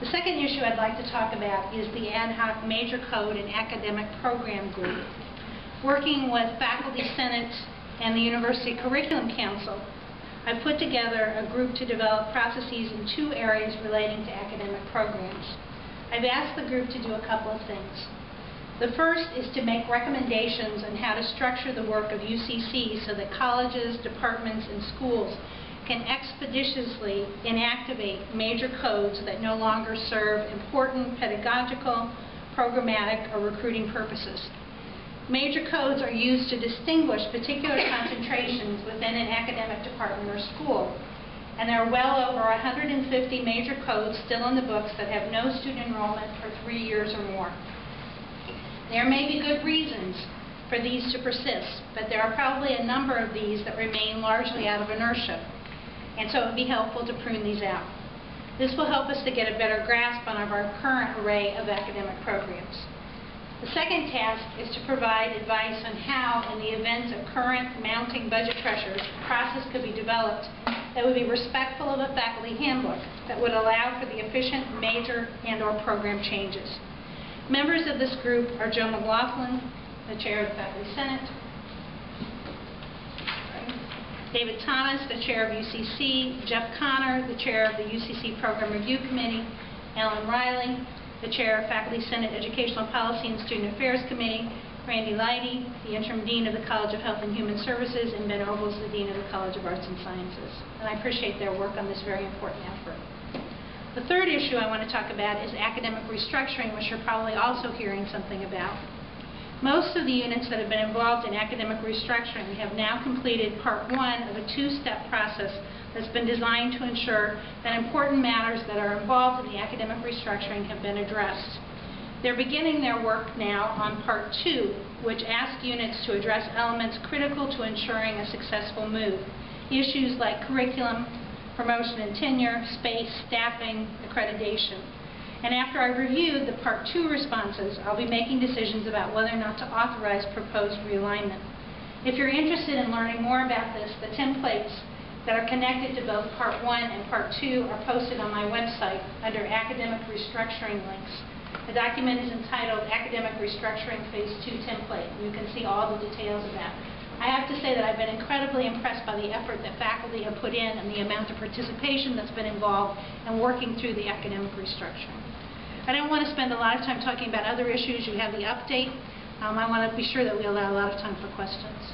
The second issue I'd like to talk about is the ad hoc major code and academic program group. Working with Faculty Senate and the University Curriculum Council, I've put together a group to develop processes in two areas relating to academic programs. I've asked the group to do a couple of things. The first is to make recommendations on how to structure the work of UCC so that colleges, departments, and schools can expeditiously inactivate major codes that no longer serve important pedagogical, programmatic, or recruiting purposes. Major codes are used to distinguish particular concentrations within an academic department or school, and there are well over 150 major codes still in the books that have no student enrollment for 3 years or more. There may be good reasons for these to persist, but there are probably a number of these that remain largely out of inertia, and so it would be helpful to prune these out. This will help us to get a better grasp on our current array of academic programs. The second task is to provide advice on how, in the event of current mounting budget pressures, a process could be developed that would be respectful of a faculty handbook that would allow for the efficient major and/or program changes. Members of this group are Joe McLaughlin, the chair of the Faculty Senate, David Thomas, the chair of UCC, Jeff Connor, the chair of the UCC Program Review Committee, Ellen Riley, the chair of Faculty Senate Educational Policy and Student Affairs Committee, Randy Leidy, the interim dean of the College of Health and Human Services, and Ben Ogles, the dean of the College of Arts and Sciences. And I appreciate their work on this very important effort. The third issue I want to talk about is academic restructuring, which you're probably also hearing something about. Most of the units that have been involved in academic restructuring have now completed part one of a two-step process that's been designed to ensure that important matters that are involved in the academic restructuring have been addressed. They're beginning their work now on part two, which asks units to address elements critical to ensuring a successful move. Issues like curriculum, promotion and tenure, space, staffing, accreditation. And after I've reviewed the Part 2 responses, I'll be making decisions about whether or not to authorize proposed realignment. If you're interested in learning more about this, the templates that are connected to both Part 1 and Part 2 are posted on my website under Academic Restructuring links. The document is entitled Academic Restructuring Phase 2 Template, and you can see all the details of that. I have to say that I've been incredibly impressed by the effort that faculty have put in and the amount of participation that's been involved in working through the academic restructuring. I don't want to spend a lot of time talking about other issues. You have the update. I want to be sure that we allow a lot of time for questions.